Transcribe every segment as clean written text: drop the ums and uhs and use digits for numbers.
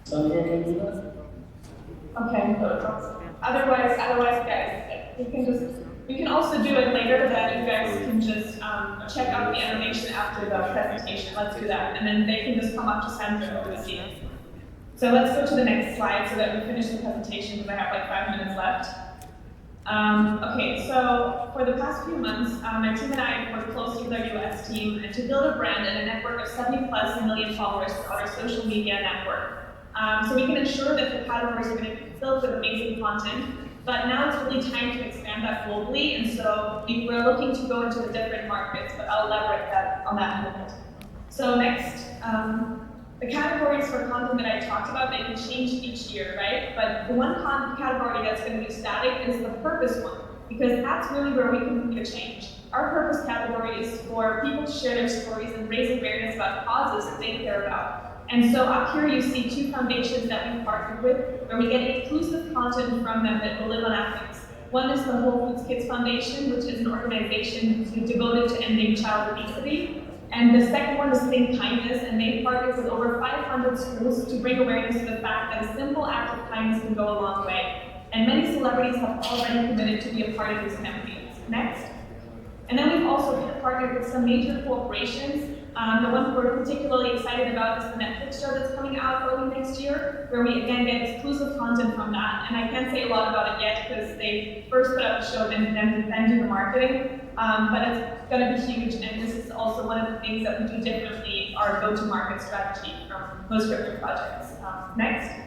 Sandra, can you do that? Okay. Otherwise, guys, we can also do it later. That you guys can just check out the animation after the presentation. Let's do that, and then they can just come up to Sandra over the scene. So let's go to the next slide so that we finish the presentation because I have like 5 minutes left. Okay, so for the past few months, my team and I worked closely with our US team and to build a brand and a network of 70+ million followers throughout our social media network. So we can ensure that the categories are going to be filled with amazing content, but now it's really time to expand that globally, and so we're looking to go into the different markets, but I'll elaborate on that in a minute. So next, the categories for content that I talked about, they can change each year, right? But the one category that's going to be static is the purpose one, because that's really where we can make a change. Our purpose category is for people to share their stories and raise awareness about causes that they care about. And so up here you see 2 foundations that we've partnered with, where we get exclusive content from them that will live on Appics. One is the Whole Foods Kids Foundation, which is an organization devoted to ending child obesity. And the second one is Think Kindness, and they partnered with over 500 schools to bring awareness to the fact that a simple act of kindness can go a long way. And many celebrities have already committed to be a part of these campaigns. Next. And then we've also partnered with some major corporations. The one we're particularly excited about is the Netflix show that's coming out early next year, where we again get exclusive content from that. And I can't say a lot about it yet because they first put out the show and then do the marketing. But it's going to be huge, and this is also one of the things that we do differently, our go-to-market strategy from most crypto projects. Next.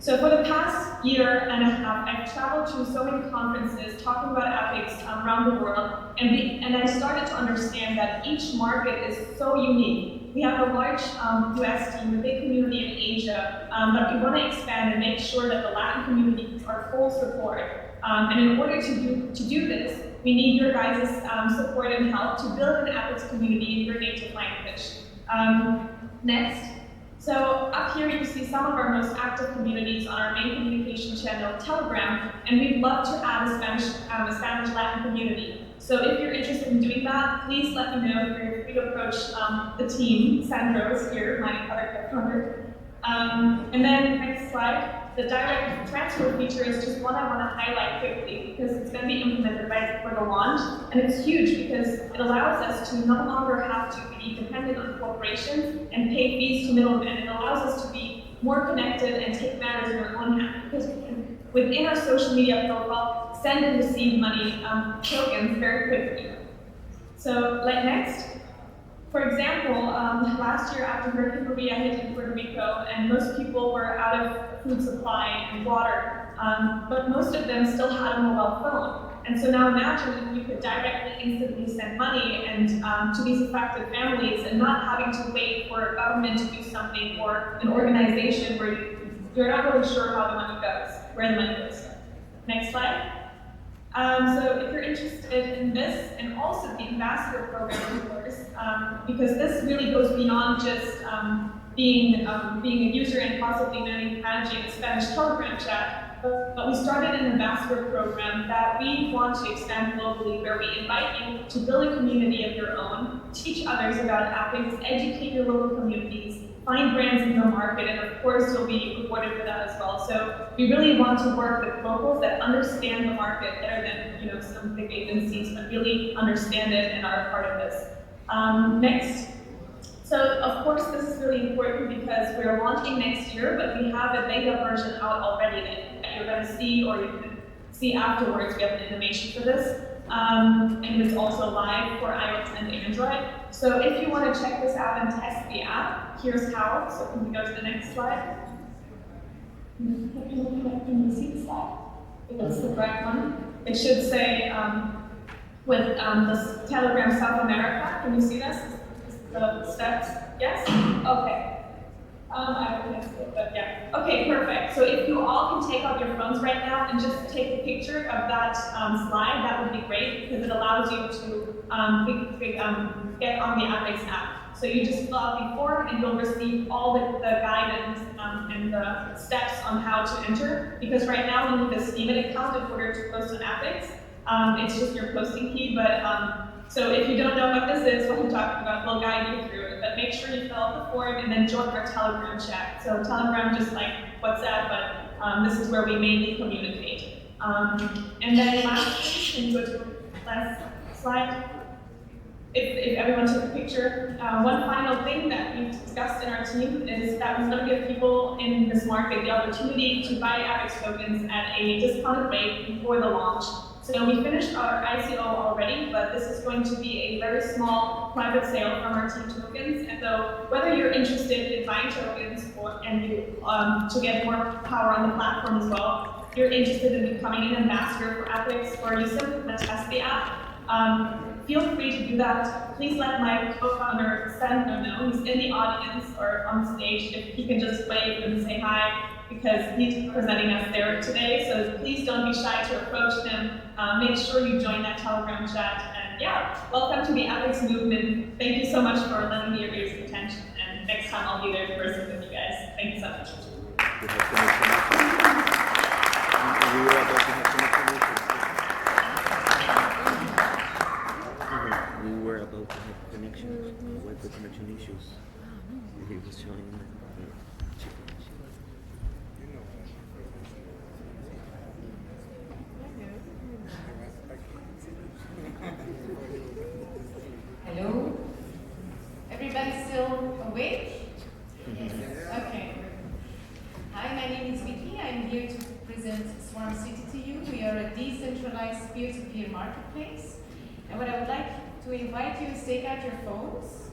So for the past year and a half, I've traveled to so many conferences talking about Appics around the world, and I started to understand that each market is so unique. We have a large US team, a big community in Asia, but we want to expand and make sure that the Latin communities are full support. And in order to do this, we need your guys' support and help to build an Appics community in your native language. Next. So up here you see some of our most active communities on our main communication channel, Telegram, and we'd love to add a Spanish Latin community. So if you're interested in doing that, please let me know. You're free to approach the team. Sandro is here, my other co-founder. And then next slide. The direct transfer feature is just one I want to highlight quickly because it's going to be implemented right before the launch, and it's huge because it allows us to no longer have to be dependent on corporations and pay fees to middlemen. It allows us to be more connected and take matters in our own hands because we can, within our social media profile, send and receive money tokens very quickly. So, next. For example, last year after Hurricane Maria hit in Puerto Rico, and most people were out of food supply and water, but most of them still had a mobile phone. And so now imagine if you could directly, instantly send money and to these affected families and not having to wait for a government to do something or an organization where you're not really sure how the money goes, where the money goes. Next slide. So if you're interested in this, and also the ambassador program, of course, because this really goes beyond just being a user and possibly managing a Spanish Telegram chat, but we started an ambassador program that we want to expand globally, where we invite you to build a community of your own, teach others about Appics, educate your local communities, find brands in your market, and of course you'll be rewarded for that as well. So we really want to work with locals that understand the market better than some big agencies, but really understand it and are a part of this. Next. So of course this is really important because we're launching next year, but we have a beta version out already that you're going to see, or you can see afterwards. We have an animation for this. And it's also live for iOS and Android. So if you want to check this out and test the app, here's how. So can we go to the next slide? Can you see the slide? If it's the correct one. It should say with the Telegram South America. Can you see this? The steps? Yes? Okay. I don't think so, but yeah. Okay, perfect. So if you all can take out your phones right now and just take a picture of that slide, that would be great because it allows you to get on the Appics app. So you just fill out the form and you'll receive all the guidance and the steps on how to enter. Because right now you need a Steemit account in order to post on Appics. It's just your posting key, but so if you don't know what this is, what I'm talking about, we'll guide you through it. But but make sure you fill out the form and then join our Telegram chat. So Telegram, just like WhatsApp, but this is where we mainly communicate. And then lastly, can you go to the last slide? If everyone took a picture. One final thing that we've discussed in our team is that we're going to give people in this market the opportunity to buy Appics tokens at a discounted rate before the launch. So we finished our ICO already, but this is going to be a very small private sale from our team tokens. And so whether you're interested in buying tokens to get more power on the platform as well, if you're interested in becoming an ambassador for Appics, or you simply want to test the app, feel free to do that. Please let my co-founder Santo know. He's in the audience or on stage. If he can just wave and say hi, because he's presenting us there today. So please don't be shy to approach him. Make sure you join that Telegram chat. And yeah, welcome to the Appics movement. Thank you so much for lending me your ears attention. And next time I'll be there in person with you guys. Thank you so much. We were about to have connections, Wi-Fi connection issues. He was showing me. Hello? Everybody still awake? Yes. Okay. Hi, my name is Vicky. I'm here to present SwarmCity to you. We are a decentralized peer-to-peer marketplace. And what I would like to invite you is take out your phones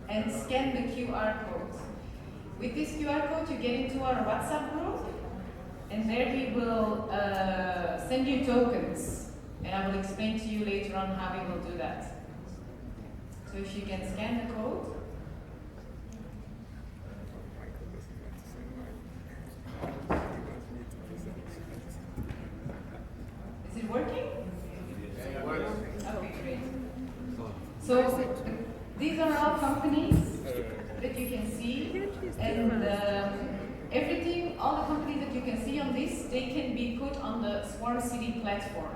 and scan the QR code. With this QR code, you get into our WhatsApp group, and there we will send you tokens. And I will explain to you later on how we will do that. So if you can scan the code. Is it working? Okay, great. So these are all companies that you can see, and everything, all the companies that you can see on this, they can be put on the SwarmCity platform.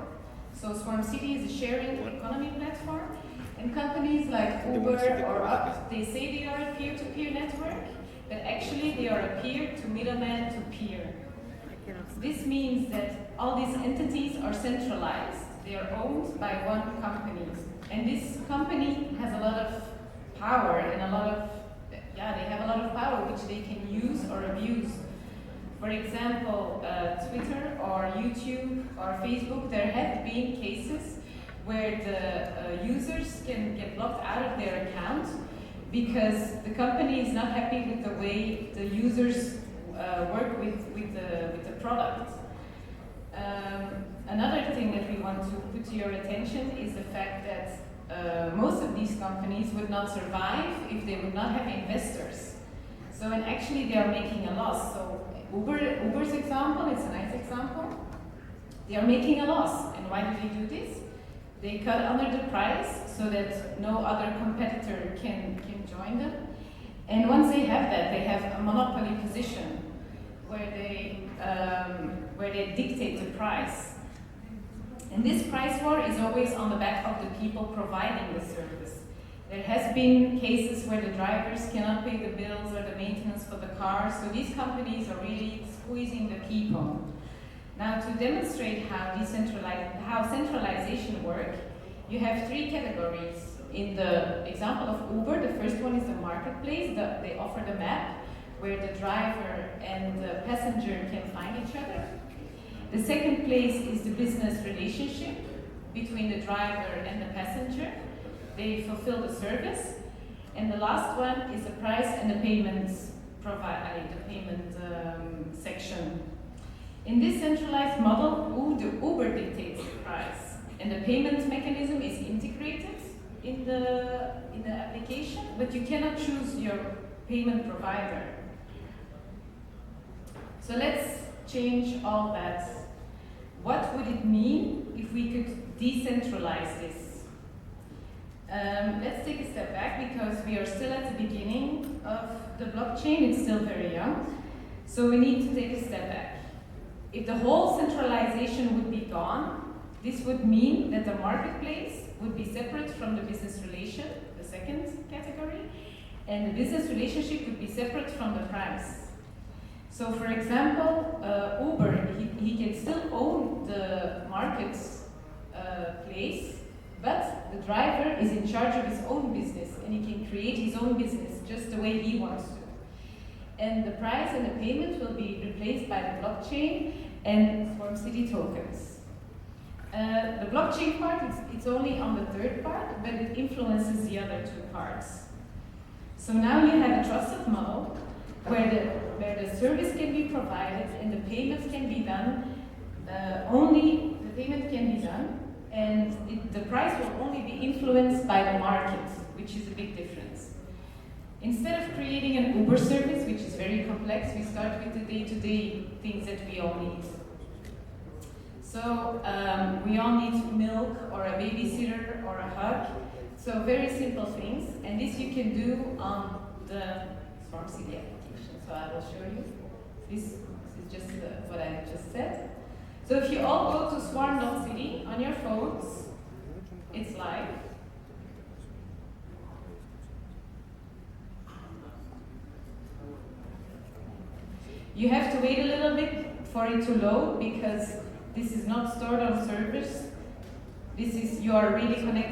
So SwarmCity is a sharing economy platform, and companies like Uber or Up, they say they are a peer-to-peer network, but actually they are a peer to middleman to peer. This means that all these entities are centralized. They are owned by one company, and this company has a lot of power and they have a lot of power which they can use or abuse. For example, Twitter or YouTube or Facebook, there have been cases where the users can get blocked out of their account because the company is not happy with the way the users work with the product. Another thing that we want to put to your attention is the fact that most of these companies would not survive if they would not have investors. So, and actually they are making a loss. So Uber's example, it's a nice example. They are making a loss. And why do they do this? They cut under the price so that no other competitor can join them. And once they have that, they have a monopoly position where they dictate the price. And this price war is always on the back of the people providing the service. There has been cases where the drivers cannot pay the bills or the maintenance for the cars, so these companies are really squeezing the people. Now, to demonstrate how centralization works, you have three categories. In the example of Uber, the first one is the marketplace. They offer the map where the driver and the passenger can find each other. The second place is the business relationship between the driver and the passenger. They fulfill the service. And the last one is the price and the payments section. In this centralized model, Uber dictates the price, and the payment mechanism is integrated in the application, but you cannot choose your payment provider. So let's change all that. What would it mean if we could decentralize this? Let's take a step back because we are still at the beginning of the blockchain. It's still very young. So we need to take a step back. If the whole centralization would be gone, this would mean that the marketplace would be separate from the business relation, the second category, and the business relationship would be separate from the price. So for example, Uber, he can still own the market place, but the driver is in charge of his own business and he can create his own business just the way he wants to. And the price and the payment will be replaced by the blockchain and SwarmCity tokens. The blockchain part, it's only on the third part, but it influences the other two parts. So now you have a trusted model where the service can be provided and the payments can be done, and the price will only be influenced by the market, which is a big difference. Instead of creating an Uber service, which is very complex, we start with the day-to-day things that we all need. So we all need milk or a babysitter or a hug. So very simple things, and this you can do on the SwarmCity application. So I will show you. This is just what I just said. So if you all go to swarm.city on your phones, it's live. You have to wait a little bit for it to load because this is not stored on servers. You are really connected